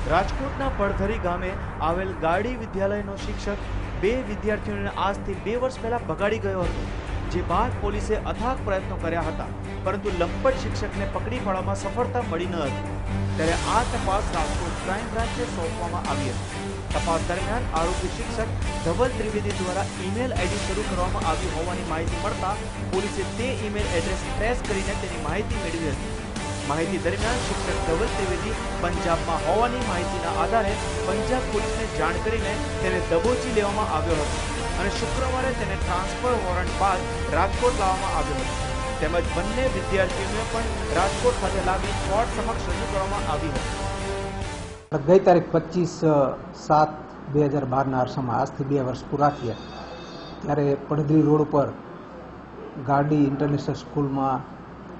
રાજકોટના પડધરી ગામે આવેલ ગાડી વિદ્યાલયનો શિક્ષક બે વિદ્યાર્થીઓને આજથી 2 વર્ષ પહેલા ભગાડી ગયો હતો, જે બાદ પોલીસે અથાગ પ્રયત્નો કર્યા હતા, પરંતુ લંપટ શિક્ષકને પકડી પાડવામાં સફળતા મળી ન હતી। ત્યારે આ તપાસ રાજકોટ ક્રાઇમ બ્રાન્ચને સોંપવામાં આવી હતી। તપાસ દરમિયાન આરોપી શિક્ષક ધવલ ત્રિવેદી દ્વારા ઈમેલ આઈડી શરૂ કરવામાં આવી હોવાની માહિતી મળતા પોલીસે તે ઈમેલ એડ્રેસ ટ્રેસ કરીને તેની માહિતી મેળવી હતી। માહિતી દરમિયાન શિક્ષક ધવલ ત્રિવેદી પંજાબમાં હોવાની માહિતીના આધારે પંજાબ પોલીસને જાણ કરીને તેને દબોચી લેવામાં આવ્યો હતો અને શુક્રવારે તેને ટ્રાન્સફર વોરંટ બાદ રાજકોટ લાવવામાં આવ્યો હતો। તેમજ બંને વિદ્યાર્થીઓને પણ રાજકોટ ખાતે લાવી કોર્ટ સમક્ષ રજૂ કરવામાં આવી હતી। ગઈ તારીખ 25/7/2012ના અરસામાં આજથી 2 વર્ષ પૂરા થયા ત્યારે પડધરી રોડ ઉપર ગાડી ઇન્ટરનેશનલ સ્કૂલમાં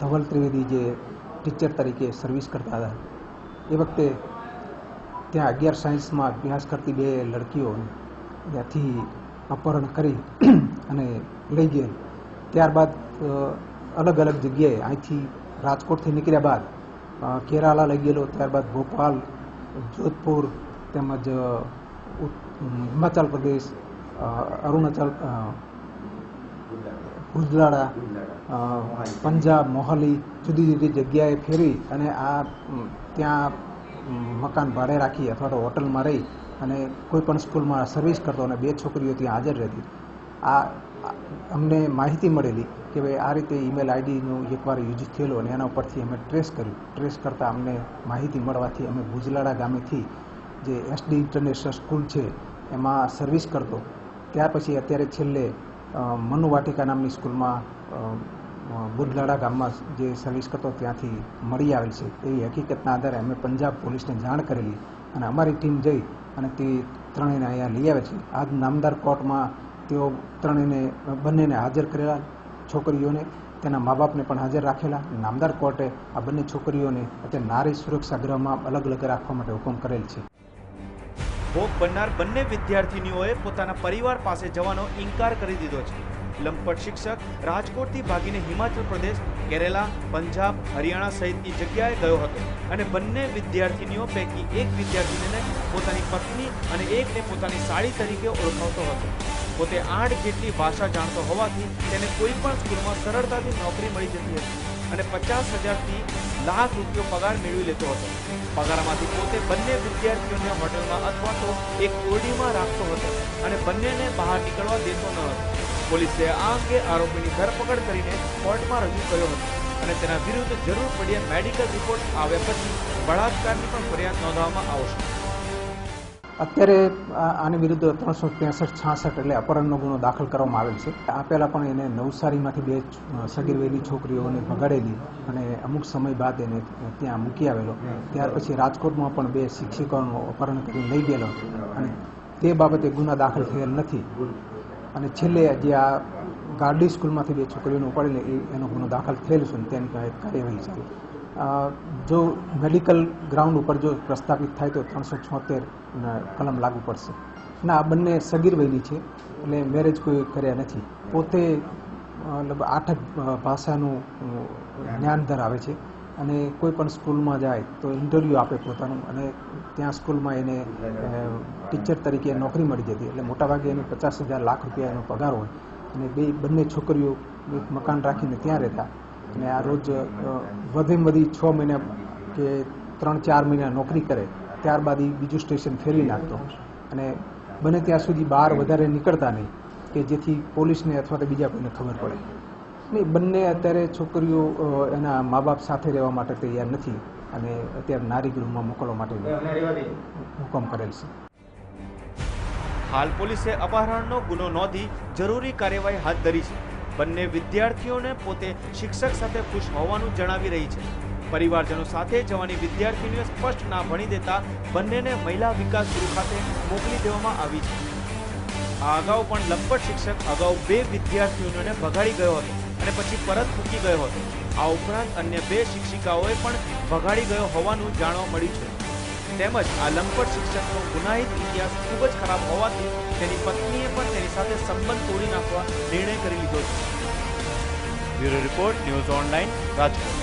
ધવલ ત્રિવેદી જે ટીચર તરીકે સર્વિસ કરતા હતા એ વખતે ત્યાં 11 સાયન્સમાં અભ્યાસ કરતી 2 લડકીઓ ત્યાંથી અપહરણ કરી અને લઈ ગયેલ। ત્યારબાદ અલગ અલગ જગ્યાએ અહીંથી રાજકોટથી નીકળ્યા બાદ કેરાલા લઈ ગયેલો, ત્યારબાદ ભોપાલ, જોધપુર તેમજ હિમાચલ પ્રદેશ, અરુણાચલ, ભુજલાડા, પંજાબ, મોહાલી જુદી જુદી જગ્યાએ ફેરવી અને આ ત્યાં મકાન ભાડે રાખી અથવા તો હોટલમાં રહી અને કોઈ પણ સ્કૂલમાં સર્વિસ કરતો અને 2 છોકરીઓ ત્યાં હાજર રહેતી। આ અમને માહિતી મળેલી કે ભાઈ આ રીતે ઈમેલ આઈડીનું એકવાર યુઝ થયેલો અને એના ઉપરથી અમે ટ્રેસ કર્યું। ટ્રેસ કરતાં અમને માહિતી મળવાથી અમે ભુજલાડા ગામેથી જે SD ઇન્ટરનેશનલ સ્કૂલ છે એમાં સર્વિસ કરતો, ત્યાર પછી અત્યારે છેલ્લે મનુ વાટિકા નામની સ્કૂલમાં બુધલાડા ગામમાં જે સર્વિસ કરતો ત્યાંથી મળી આવેલ છે। એવી હકીકતના આધારે અમે પંજાબ પોલીસને જાણ કરેલી અને અમારી ટીમ જઈ અને તે ત્રણેયને અહીંયા લઈ આવે છે। આજ નામદાર કોર્ટમાં તેઓ બંનેને હાજર કરેલા, છોકરીઓને તેના મા બાપને પણ હાજર રાખેલા। નામદાર કોર્ટે આ બંને છોકરીઓને અત્યારે નારી સુરક્ષા ગૃહમાં અલગ અલગ રાખવા માટે હુકમ કરેલ છે। ભોગ બનનાર બંને વિદ્યાર્થીનીઓએ પોતાના પરિવાર પાસે જવાનો ઇનકાર કરી દીધો છે। લંપટ શિક્ષક રાજકોટથી ભાગીને હિમાચલ પ્રદેશ, કેરેલા, પંજાબ, હરિયાણા સહિતની જગ્યાએ ગયો હતો અને બંને વિદ્યાર્થીનીઓ પૈકી એક વિદ્યાર્થીનીને પોતાની પત્ની અને એકને પોતાની સાળી તરીકે ઓળખાવતો હતો। પોતે 8 જેટલી ભાષા જાણતો હોવાથી તેને કોઈ પણ સ્કૂલમાં સરળતાથી નોકરી મળી જતી હતી અને 50,000થી લાખ રૂપિયા પગાર મેળવી લેતો હતો। પગારમાંથી પોતે બંને વિદ્યાર્થીઓને હોટલમાં અથવા તો એક ઓરડીમાં રાખતો હતો અને બંનેને બહાર નીકળવા દેતો ન હતો। પોલીસે આ અંગે આરોપીની ધરપકડ કરીને કોર્ટમાં રજૂ કર્યો હતો અને તેના વિરુદ્ધ જરૂર પડ્યે મેડિકલ રિપોર્ટ આવ્યા પછી બળાત્કારની પણ ફરિયાદ નોંધવામાં આવશે। અત્યારે આની વિરુદ્ધ 363-66 એટલે અપહરણનો ગુનો દાખલ કરવામાં આવેલ છે। આ પહેલાં પણ એને નવસારીમાંથી 2 સગીર વયની છોકરીઓને ભગાડેલી અને અમુક સમય બાદ એને ત્યાં મૂકી આવેલો। ત્યાર પછી રાજકોટમાં પણ 2 શિક્ષકોનું અપહરણ કરી લઈ ગયેલો અને તે બાબતે ગુના દાખલ થયેલ નથી અને છેલ્લે જે આ ગાર્ડી સ્કૂલમાંથી 2 છોકરીઓને ઉપાડીને એનો ગુનો દાખલ થયેલ છે અને તેની કાર્યવાહી ચાલુ। જો મેડિકલ ગ્રાઉન્ડ ઉપર જો પ્રસ્થાપિત થાય તો 376 કલમ લાગુ પડશે અને આ બંને સગીર વયની છે એટલે મેરેજ કોઈ કર્યા નથી। પોતે લગભગ 8 ભાષાનું જ્ઞાન ધરાવે છે અને કોઈ પણ સ્કૂલમાં જાય તો ઇન્ટરવ્યૂ આપે પોતાનું અને ત્યાં સ્કૂલમાં એને ટીચર તરીકે નોકરી મળી જતી એટલે મોટાભાગે એને 50,000 લાખ રૂપિયા એનો પગાર હોય અને બંને છોકરીઓ એક મકાન રાખીને ત્યાં રહેતા અને આ રોજ વધીને વધી 6 મહિના કે 3-4 મહિના નોકરી કરે ત્યારબાદ એ બીજું સ્ટેશન ફેરવી નાખતો અને બને ત્યાં સુધી બહાર વધારે નીકળતા નહીં કે જેથી પોલીસને અથવા તો બીજા કોઈને ખબર પડે નહીં। બંને અત્યારે છોકરીઓ એના મા બાપ સાથે રહેવા માટે તૈયાર નથી અને અત્યારે નારી ગૃહમાં મોકલવા માટે હુકમ કરેલ છે। હાલ પોલીસે અપહરણનો ગુનો નોંધી જરૂરી કાર્યવાહી હાથ ધરી છે। બંને વિદ્યાર્થીઓને પોતે શિક્ષક સાથે ખુશ હોવાનું જણાવી રહી છે। પરિવારજનો સાથે જવાની વિદ્યાર્થીનીઓ સ્પષ્ટ ના ભણી દેતા બંનેને મહિલા વિકાસ ગૃહ ખાતે મોકલી દેવામાં આવી છે। આ અગાઉ પણ લંપટ શિક્ષક અગાઉ 2 વિદ્યાર્થીઓને ભગાડી ગયો હતો અને પછી પરત મૂકી ગયો હતો। આ ઉપરાંત અન્ય 2 શિક્ષિકાઓએ પણ ભગાડી ગયો હોવાનું જાણવા મળ્યું છે। તેમજ આ લંપટ શિક્ષકનો ગુનાહિત ઇતિહાસ ખૂબ જ ખરાબ હોવાથી તેની પત્નીએ પણ તેની સાથે સંબંધ તોડી નાખવા નિર્ણય કરી લીધો છે। Bureau report, news online, Rajkot.